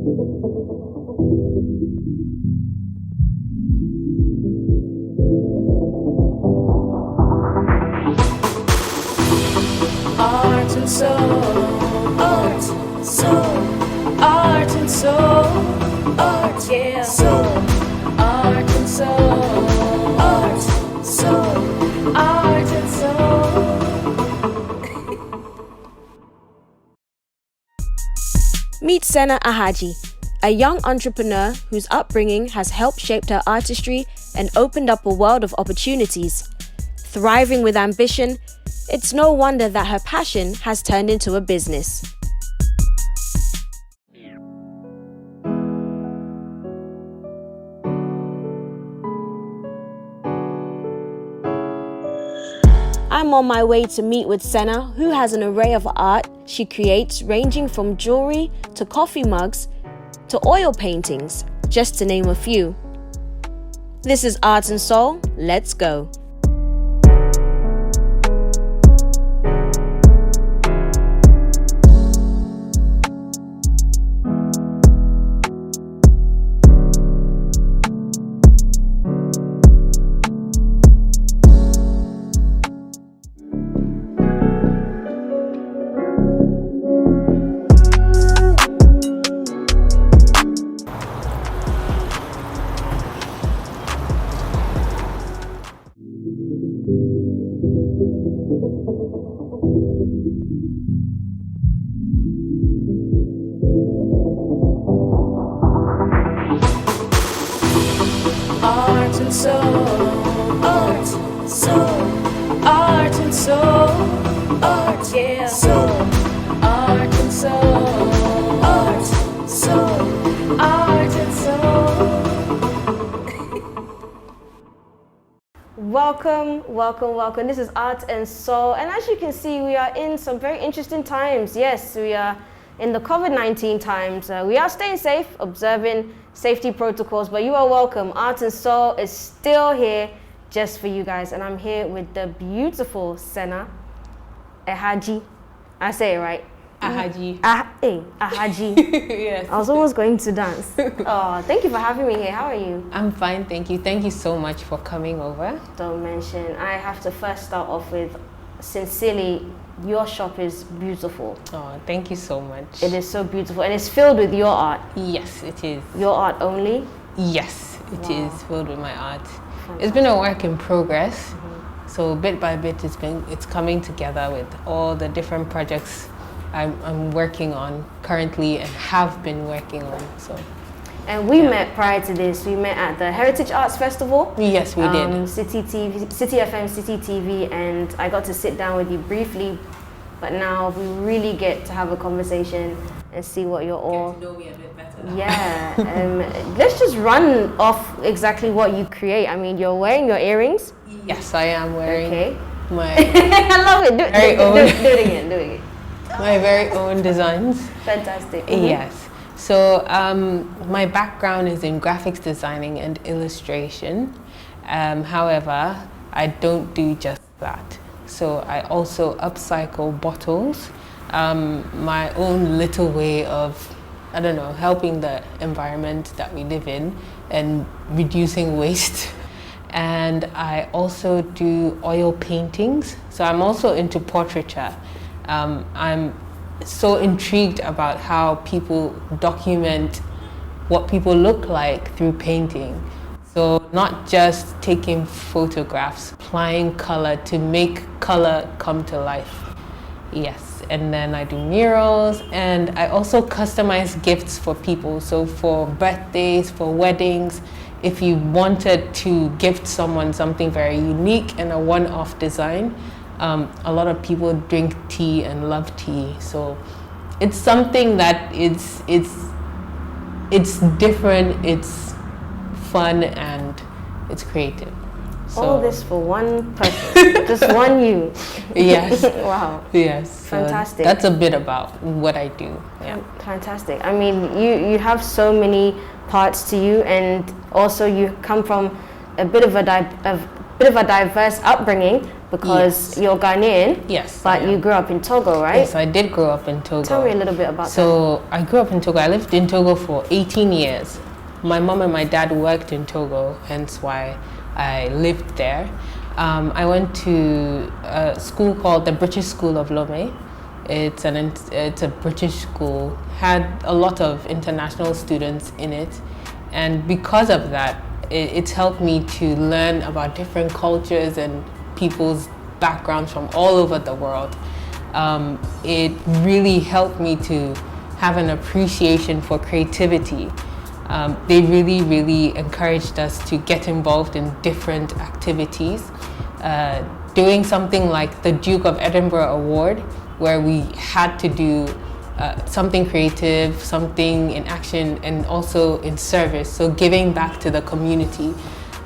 Art and soul, art, soul, art and soul, art, yeah, soul, art and soul, art, soul, art and soul. Meet Sena Ahadji, a young entrepreneur whose upbringing has helped shape her artistry and opened up a world of opportunities. Thriving with ambition, it's no wonder that her passion has turned into a business. I'm on my way to meet with Sena, who has an array of art she creates ranging from jewelry to coffee mugs to oil paintings, just to name a few. This is Art and Soul. Let's go. Art and soul, art, soul, art and soul, art, yeah, soul, art and soul, art, soul, art and soul. Welcome. This is Art and Soul, and as you can see, we are in some very interesting times. Yes, we are in the COVID-19 times. We are staying safe, observing safety protocols, but you are welcome. Art and Soul is still here just for you guys, and I'm here with the beautiful Sena Ahadji. I say it right. Ahadji. Ahadji. Yes. I was almost going to dance. Oh, thank you for having me here. How are you? I'm fine, thank you. Thank you so much for coming over. Don't mention. I have to first start off with, sincerely, your shop is beautiful. Oh, thank you so much. It is so beautiful, and it's filled with your art. Yes, it is. Your art only? Yes, it Wow. is filled with my art. Fantastic. It's been a work in progress. So bit by bit, it's coming together with all the different projects I'm working on currently and have been working on. So. And we met prior to this. We met at the Heritage Arts Festival. Yes, we did. Citi TV, Citi FM, Citi TV, and I got to sit down with you briefly. But now we really get to have a conversation and see what you're all. Get to know me a bit better. Yeah. Let's just run off exactly what you create. I mean, you're wearing your earrings. Yes, I am wearing Okay. my I love it. Do it again. my very own designs. Fantastic. Yes. So my background is in graphics designing and illustration. However, I don't do just that. So I also upcycle bottles. My own little way of, I don't know, helping the environment that we live in and reducing waste. And I also do oil paintings. So I'm also into portraiture. I'm so intrigued about how people document what people look like through painting. So not just taking photographs, applying color to make color come to life. Yes, and then I do murals, and I also customize gifts for people. So for birthdays, for weddings, if you wanted to gift someone something very unique and a one-off design, a lot of people drink tea and love tea, so it's something that it's different, it's fun, and it's creative. So, all this for one person, just one you. Yes. Wow. Yes. So fantastic. that's a bit about what I do. Yeah. Fantastic. I mean, you have so many parts to you, and also you come from a bit of a bit of a diverse upbringing because you're Ghanaian. Yes. But you grew up in Togo, right? Yes, I did grow up in Togo. Tell me a little bit about that. So I grew up in Togo. I lived in Togo for 18 years. My mom and my dad worked in Togo, hence why I lived there. I went to a school called the British School of Lomé. It's a British school, had a lot of international students in it, and because of that, it's helped me to learn about different cultures and people's backgrounds from all over the world. It really helped me to have an appreciation for creativity. They really, really encouraged us to get involved in different activities. Doing something like the Duke of Edinburgh Award, where we had to do something creative, something in action, and also in service. So giving back to the community,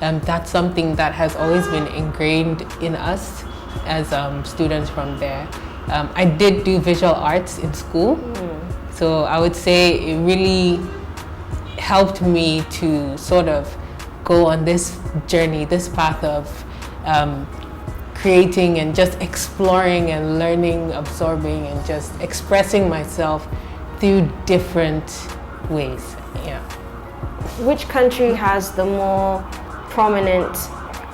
that's something that has always been ingrained in us as students from there. I did do visual arts in school, so I would say it really helped me to sort of go on this journey, this path of creating and just exploring and learning, absorbing, and just expressing myself through different ways. Yeah. Which country has the more prominent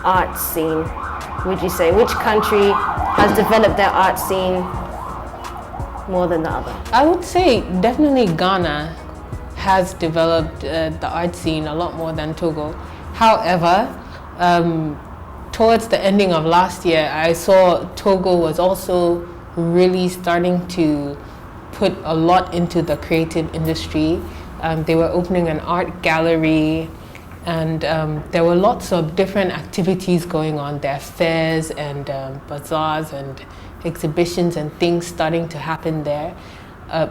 art scene, would you say? Which country has developed their art scene more than the other? I would say definitely Ghana has developed the art scene a lot more than Togo. However, towards the ending of last year, I saw Togo was also really starting to put a lot into the creative industry. They were opening an art gallery, and there were lots of different activities going on there, fairs and bazaars and exhibitions and things starting to happen there.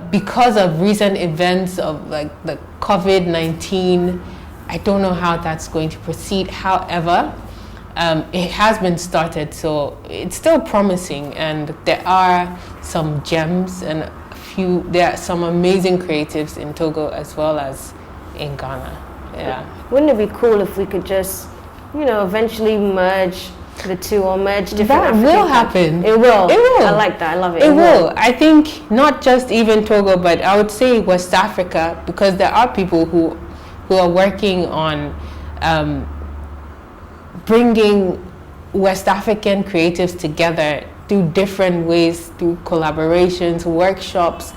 Because of recent events of like the COVID-19, I don't know how that's going to proceed. However, it has been started, so it's still promising, and there are some gems and there are some amazing creatives in Togo as well as in Ghana. Yeah. Wouldn't it be cool if we could just, eventually merge the two or merge different That African will countries? happen. It will. It will. I like that. I love it. It will. I think not just even Togo, but I would say West Africa, because there are people who are working on bringing West African creatives together through different ways, through collaborations, workshops,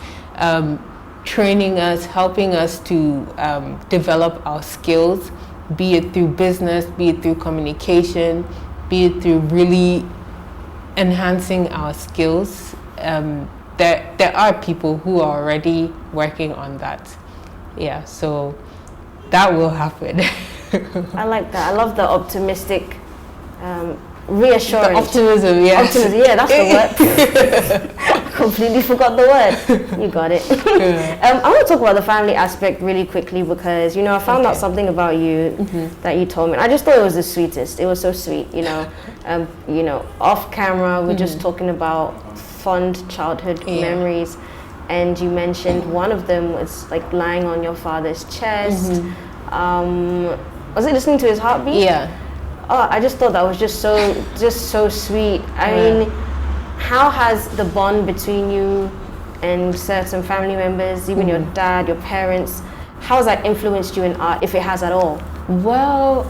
training us, helping us to develop our skills, be it through business, be it through communication, be it through really enhancing our skills. There are people who are already working on that. Yeah, so that will happen. I like that. I love the optimistic, reassurance. The optimism, yes. Optimism, yeah, that's the word. I completely forgot the word. You got it. Yeah. I want to talk about the family aspect really quickly because, I found out something about you that you told me. I just thought it was the sweetest. It was so sweet, off camera, we're just talking about fond childhood memories. And you mentioned one of them was like lying on your father's chest. Was it listening to his heartbeat? Yeah. Oh, I just thought that was just so sweet. I mean, how has the bond between you and certain family members, even your dad, your parents, how has that influenced you in art, if it has at all? Well,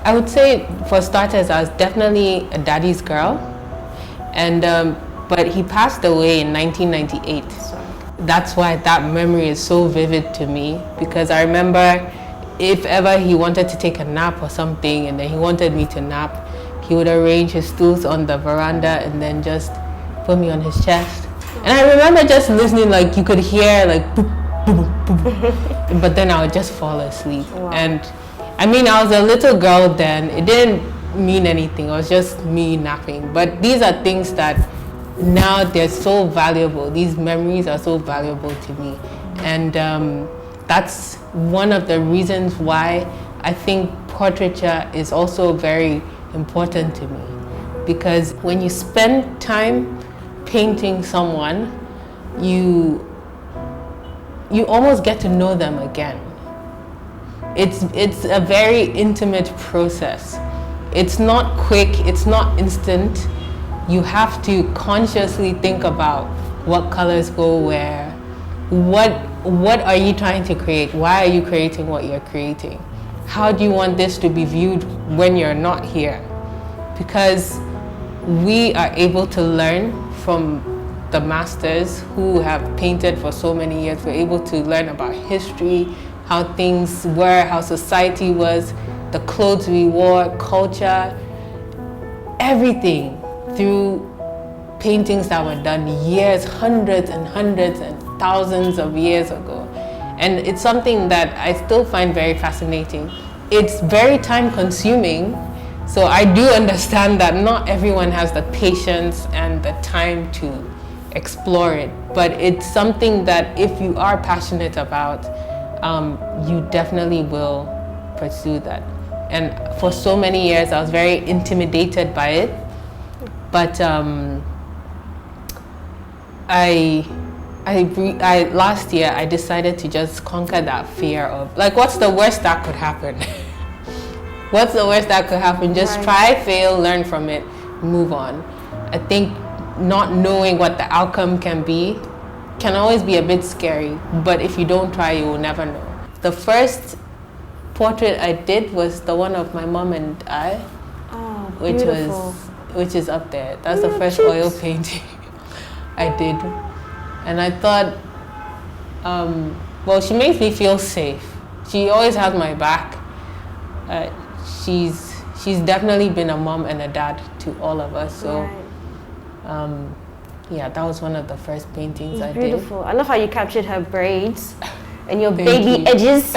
I would say for starters, I was definitely a daddy's girl, and but he passed away in 1998. Sorry. That's why that memory is so vivid to me, because I remember if ever he wanted to take a nap or something and then he wanted me to nap, he would arrange his stools on the veranda and then just put me on his chest. And I remember just listening, like you could hear like boop, boop, boop, boop. But then I would just fall asleep. Wow. And I mean, I was a little girl then. It didn't mean anything. It was just me napping. But these are things that now they're so valuable. These memories are so valuable to me. And that's one of the reasons why I think portraiture is also very important to me. Because when you spend time painting someone, you almost get to know them again. It's a very intimate process. It's not quick, it's not instant. You have to consciously think about what colors go where. What are you trying to create? Why are you creating what you're creating? How do you want this to be viewed when you're not here? Because we are able to learn from the masters who have painted for so many years. We're able to learn about history, how things were, how society was, the clothes we wore, culture, everything through paintings that were done years, hundreds and thousands of years ago. And it's something that I still find very fascinating. It's very time consuming, so I do understand that not everyone has the patience and the time to explore it, but it's something that if you are passionate about, you definitely will pursue that. And for so many years I was very intimidated by it, but last year I decided to just conquer that fear of, like, what's the worst that could happen? What's the worst that could happen? Just try, fail, learn from it, move on. I think not knowing what the outcome can be can always be a bit scary, but if you don't try, you will never know. The first portrait I did was the one of my mom and I, which is up there. That's the first oil painting I did. And I thought, well, she makes me feel safe. She always has my back. She's definitely been a mom and a dad to all of us. So, yeah, that was one of the first paintings I did. Beautiful. I love how you captured her braids and your baby edges.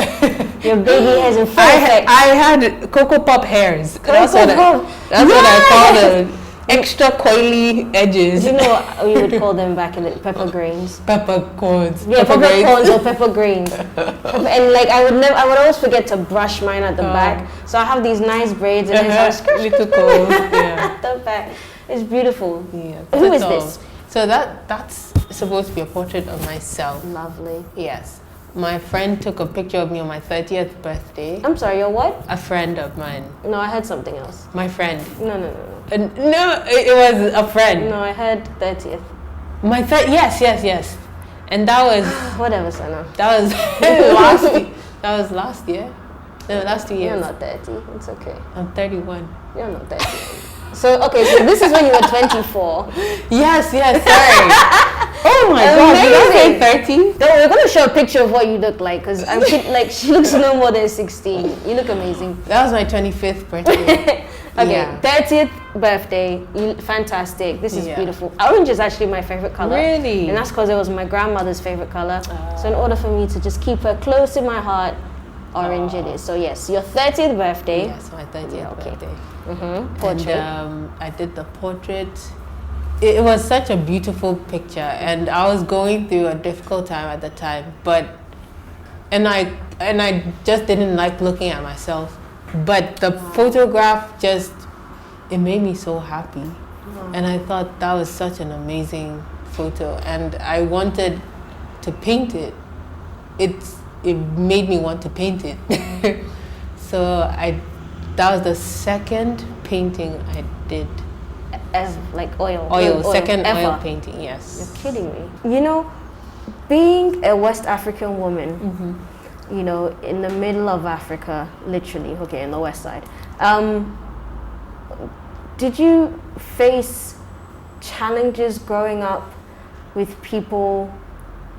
Your baby hairs in full effect. I had Cocoa Pop hairs. That's what I call them. Extra coily edges. Do you know what we would call them back in the peppergrains? Peppercorns. Yeah, peppercorns or peppergrains. And like I would always forget to brush mine at the back. So I have these nice braids and it's little coils. Yeah. At the back. It's beautiful. Yeah. Who is this? So that's supposed to be a portrait of myself. Lovely. Yes. My friend took a picture of me on my 30th birthday. I'm sorry, your what? A friend of mine. No, I heard something else. My friend. No. No, it was a friend. No, I heard 30th. Yes. And that was... Whatever, Sena. That was last year. That was last year. No, last 2 years. You're not 30. It's okay. I'm 31. You're not 30. So this is when you were 24. Yes, sorry. Oh my God, did I say 30? No, we're going to show a picture of what you look like because she looks no more than 16. You look amazing. That was my 25th birthday. Okay, Yeah. 30th birthday. Fantastic. This is beautiful. Orange is actually my favorite color. Really? And that's because it was my grandmother's favorite color. So in order for me to just keep her close in my heart, orange it is. So yes, your 30th birthday. Yes, my 30th birthday. Portrait. And I did the portrait. It was such a beautiful picture, and I was going through a difficult time at the time, and I just didn't like looking at myself. But the photograph it made me so happy, and I thought that was such an amazing photo, and I wanted to paint it. It made me want to paint it. So that was the second painting I did. As like oil. Second ever. oil painting, yes. You're kidding me. You know, being a West African woman, you know, in the middle of Africa, literally, okay, in the west side, did you face challenges growing up with people,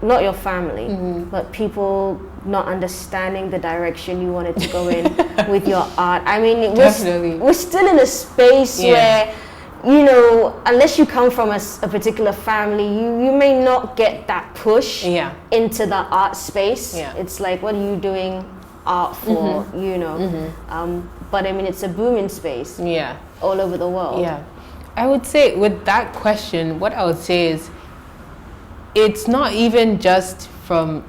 not your family, but people not understanding the direction you wanted to go in with your art? I mean, we're still in a space where, you know, unless you come from a particular family, you may not get that push into the art space. It's like, what are you doing art for, you know? But I mean, it's a booming space all over the world. I would say with that question, what I would say is, it's not even just from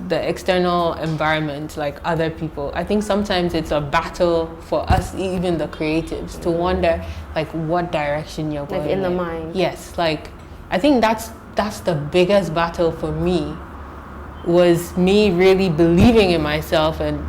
the external environment, like other people. I think sometimes it's a battle for us, even the creatives, to wonder like what direction you're going like in the mind. Yes, like I think that's the biggest battle for me, was me really believing in myself and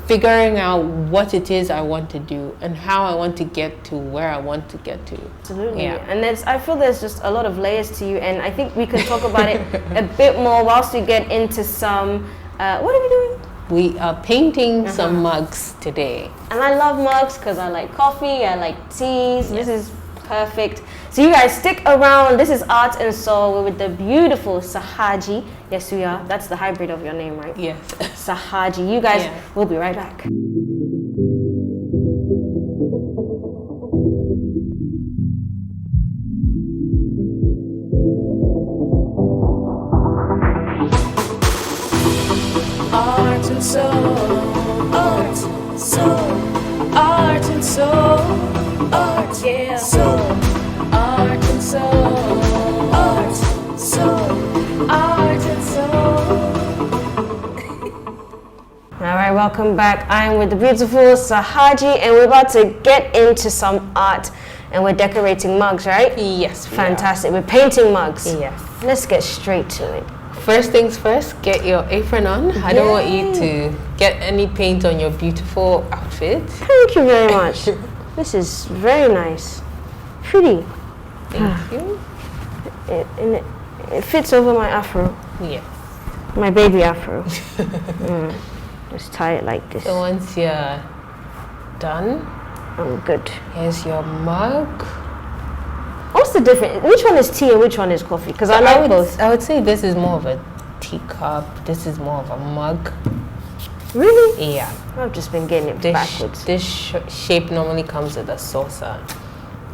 figuring out what it is I want to do and how I want to get to where I want to get to. Absolutely. Yeah. And I feel there's just a lot of layers to you, and I think we can talk about it a bit more whilst we get into some, what are we doing? We are painting some mugs today. And I love mugs because I like coffee, I like teas. This is perfect. So you guys stick around. This is Art and Soul. We're with the beautiful Ahadji. Yes, we are. That's the hybrid of your name, right? Yes. Ahadji. You guys, we'll be right back. Art and soul, art, soul, art and soul, art, yeah, soul, art and soul, art, soul, art and soul. All right, welcome back. I am with the beautiful Ahadji, and we're about to get into some art, and we're decorating mugs, right? Yes. Fantastic. We're painting mugs. Yes. Let's get straight to it. First things first, get your apron on. I don't want you to get any paint on your beautiful outfit. Thank you very much. This is very nice. Pretty. Thank you. It fits over my afro. Yes. My baby afro. Just tie it like this. So once you're done, I'm good. here's your mug. What's the difference? Which one is tea and which one is coffee? Because I like both. I would say this is more of a teacup. This is more of a mug. Really? Yeah. I've just been getting it backwards. This shape normally comes with a saucer.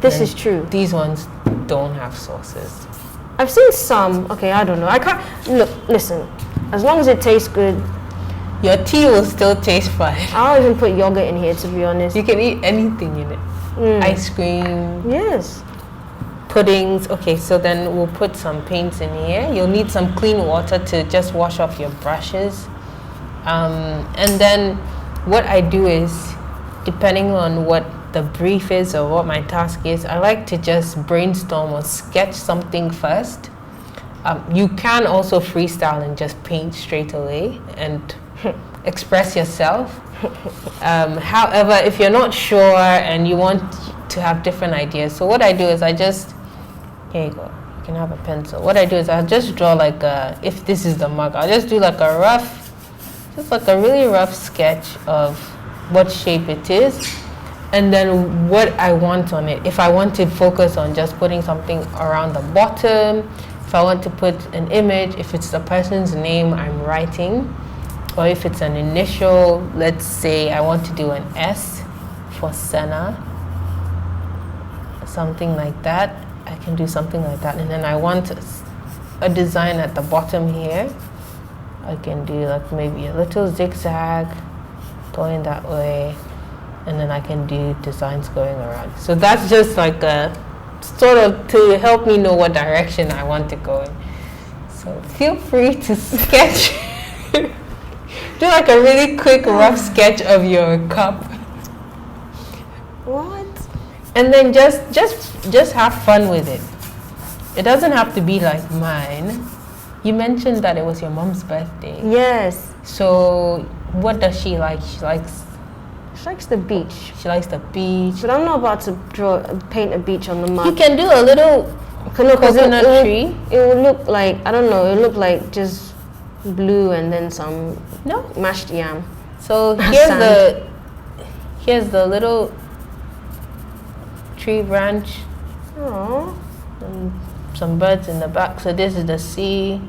This And is true. These ones don't have saucers. I've seen some. Okay, I don't know. I can't. Look, listen. As long as it tastes good, Your tea will still taste fine. I'll even put yogurt in here, to be honest. You can eat anything in it. Ice cream, Yes. puddings. Okay, so then we'll put some paints in here. You'll need some clean water to just wash off your brushes. And then what I do is, depending on what the brief is or what my task is, I like to just brainstorm or sketch something first. You can also freestyle and just paint straight away and express yourself. However, if you're not sure and you want to have different ideas, so what I do is here you go, you can have a pencil. What I do is I'll just draw like if this is the mug, I'll just do like a really rough sketch of what shape it is, and then what I want on it. If I want to focus on just putting something around the bottom, if I want to put an image, if it's the person's name I'm writing, or if it's an initial, let's say I want to do an S for Sena, something like that. I can do something like that. And then I want a design at the bottom here. I can do like maybe a little zigzag going that way, and then I can do designs going around. So that's just like a sort of to help me know what direction I want to go in. So feel free to sketch. Do like a really quick rough sketch of your cup. What? And then just have fun with it. It doesn't have to be like mine. You mentioned that it was your mom's birthday. Yes. So what does she like? She likes the beach. She likes the beach. But I'm not about to paint a beach on the mug. You can do a little coconut tree. It will look like, I don't know, it will look like just blue and then some mashed yam. So here's the little tree branch. Oh. And some birds in the back. So this is the sea.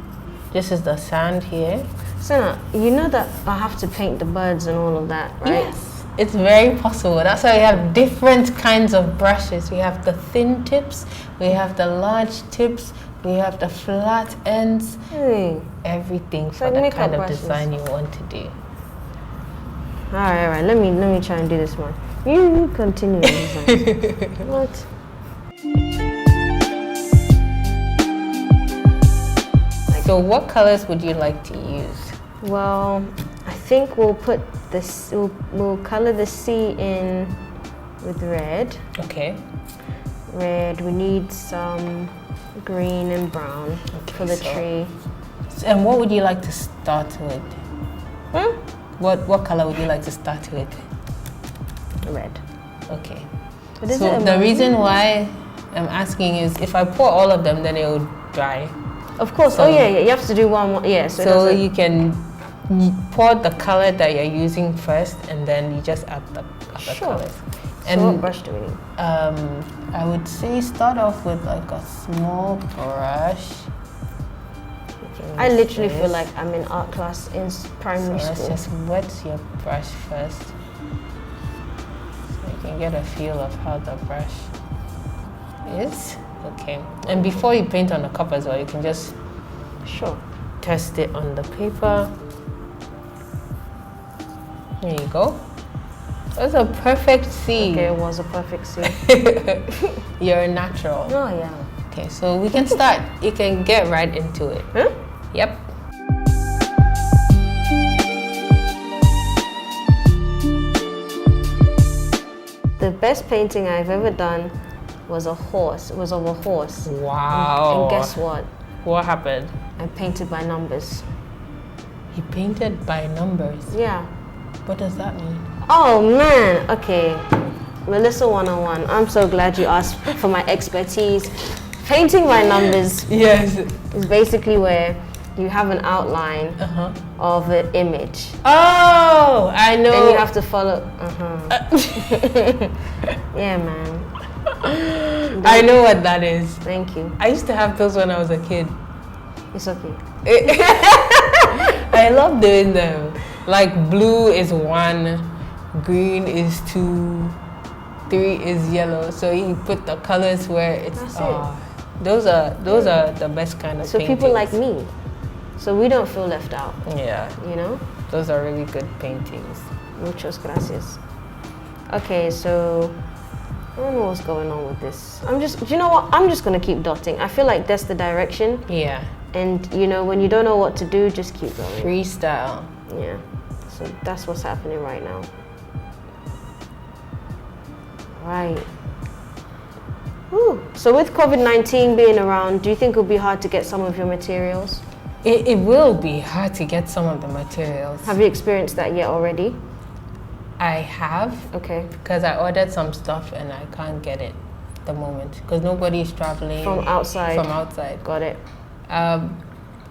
This is the sand here. Sena, you know that I have to paint the birds and all of that, right? Yes, it's very possible. That's why we have different kinds of brushes. We have the thin tips, we have the large tips, we have the flat ends. Everything for the kind of design you want to do. All right. Let me try and do this one. You continue the design. What? So what colors would you like to use? Well, I think we'll put this. We'll color the sea in with red. Okay. Red. We need some green and brown for the tree. And what would you like to start with? What color would you like to start with? Red. Okay. But is So it a the maroon? reason why I'm asking is if I pour all of them, then it will dry. Of course. So- yeah. You have to do one. Yeah. So, it So doesn't- you can pour the color that you're using first, and then you just add the other Sure. colors. So what brush do we need? I would say start off with like a small brush. I literally feel Yes. like I'm in art class in primary So let's school. just wet your brush first, so you can get a feel of how the brush is. Okay, and before you paint on the cup as well, you can just Sure. test it on the paper. There you go. That's a perfect C. Okay, it was a perfect C. You're a natural. Oh yeah. Okay, so we can start. You can get right into it. Huh? Yep. The best painting I've ever done was a horse. It was of a horse. Wow. And guess what? What happened? I painted by numbers. He painted by numbers. Yeah. What does that mean? Oh man. Okay. Melissa 101. I'm so glad you asked for my expertise. Painting by numbers Yes. is basically where you have an outline Uh-huh. of an image. Oh, I know. And you have to follow. Yeah, man. I know what that is. Thank you. I used to have those when I was a kid. It's okay. I love doing them. Like blue is 1, green is 2, 3 is yellow. So you put the colors where it's. That's it. Those are the best kind of So paintings. people like me. So we don't feel left out, Yeah, you know? those are really good paintings. Muchas gracias. Okay, so I don't know what's going on with this. Do you know what? I'm just gonna keep dotting. I feel like that's the direction. Yeah, And you know, when you don't know what to do, just keep going. freestyle. Yeah. So that's what's happening right now. Right. Whew. So with COVID-19 being around, do you think it'll be hard to get some of your materials? It will be hard to get some of the materials. Have you experienced that yet already? I have, Okay. because I ordered some stuff and I can't get it at the moment because nobody's traveling From outside. From outside. Got it.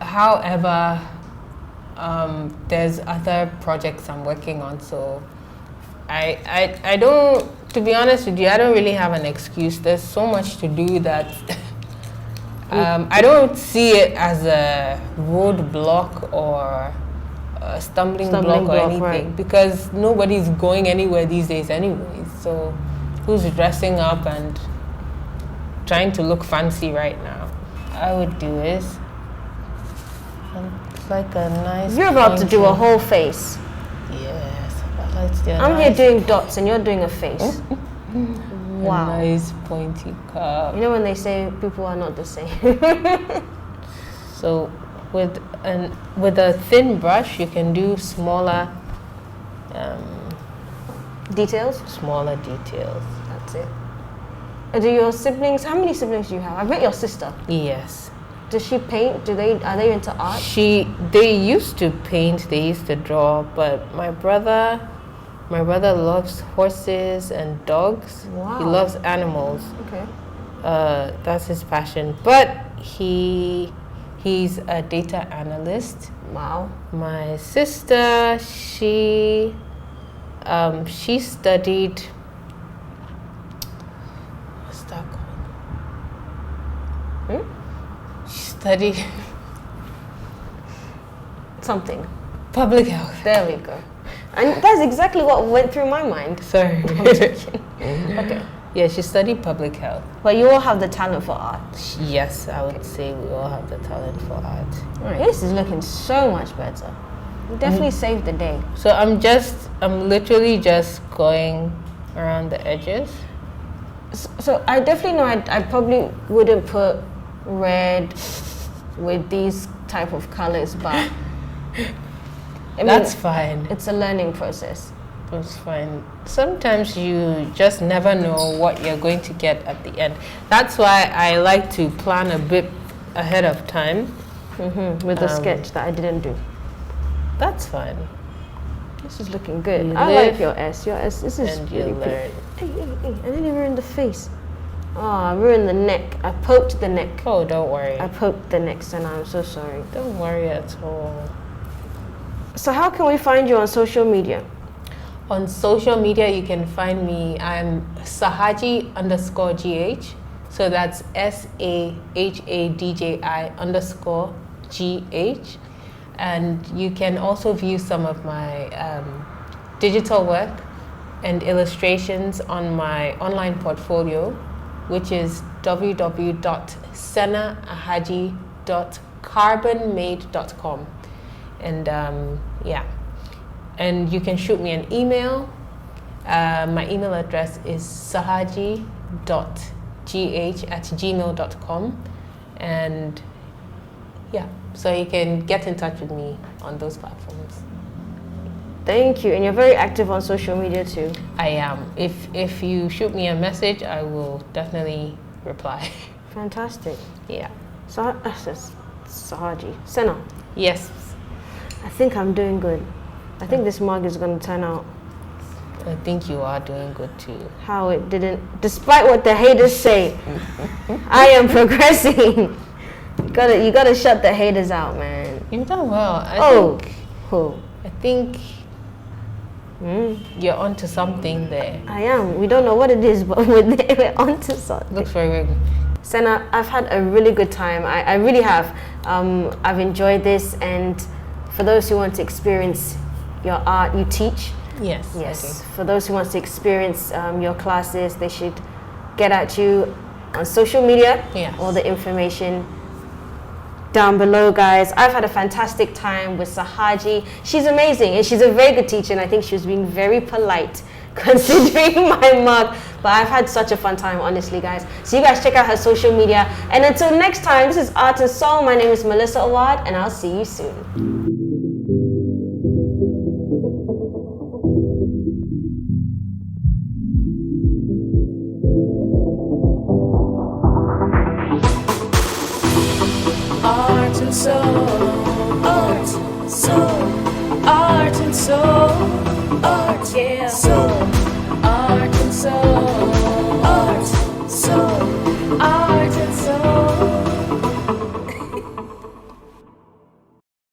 However, there's other projects I'm working on, so I don't, to be honest with you, I don't really have an excuse. There's so much to do that I don't see it as a roadblock or a stumbling block or anything, right. because nobody's going anywhere these days anyways. So who's dressing up and trying to look fancy right now? I would do is, it's like a nice You're about to do a pointy- whole face. Yes, but let's do a I'm here nice, doing dots and you're doing a face. Wow. a nice pointy curve. You know when they say people are not the same. So with a thin brush, you can do smaller Details? smaller details. That's it. Do your siblings, how many siblings do you have? I've met your sister. Yes. Does she paint? Are they into art? They used to paint, they used to draw, but my brother loves horses and dogs. Wow. He loves animals. Okay. That's his passion. But he's a data analyst. Wow. My sister, she studied, what's that called? She studied Something. public health. There we go. And that's exactly what went through my mind. Sorry. Okay. Yeah, she studied public health. But you all have the talent for art. Yes, I would say we all have the talent for art. All right. This is looking so much better. You definitely saved the day. So I'm literally just going around the edges. So I definitely know I probably wouldn't put red with these type of colors, but I mean, That's fine. it's a learning process. That's fine. Sometimes you just never know what you're going to get at the end. That's why I like to plan a bit ahead of time. With the sketch that I didn't do. That's fine. This is looking good. You I live like your S. Your S. This is and you really pretty. learn. Hey. I nearly ruined the face. Oh, I ruined the neck. I poked the neck. Oh, don't worry. I poked the neck, and I'm so sorry. Don't worry at all. So how can we find you on social media? On social media, you can find me. I'm Sahadji_GH. So that's SAHADJI_GH. And you can also view some of my digital work and illustrations on my online portfolio, which is www.senaahadji.carbonmade.com. And yeah, and you can shoot me an email. My email address is sahadji.gh@gmail.com. And yeah, so you can get in touch with me on those platforms. Thank you. And you're very active on social media too. I am. If you shoot me a message, I will definitely reply. Fantastic. Yeah. Sahadji. Sena, Yes. I think I'm doing good. I think this mug is going to turn out I think you are doing good too. how it didn't, despite what the haters say. I am progressing. You gotta shut the haters out, man. You've done well. Oh. I think you're onto something there. I am. We don't know what it is, but we're onto something. Looks very good. Sena, I've had a really good time. I really have. I've enjoyed this, and for those who want to experience your art, you teach. Yes. Yes. For those who want to experience your classes, they should get at you on social media. Yes. All the information down below, guys. I've had a fantastic time with Sahadji. She's amazing, and she's a very good teacher, and I think she was being very polite considering my mug. But I've had such a fun time, honestly, guys. So you guys check out her social media. And until next time, this is Art and Soul. My name is Melissa Aouad, and I'll see you soon. Art and soul, art, soul, art and soul, art, yeah, soul, art and soul.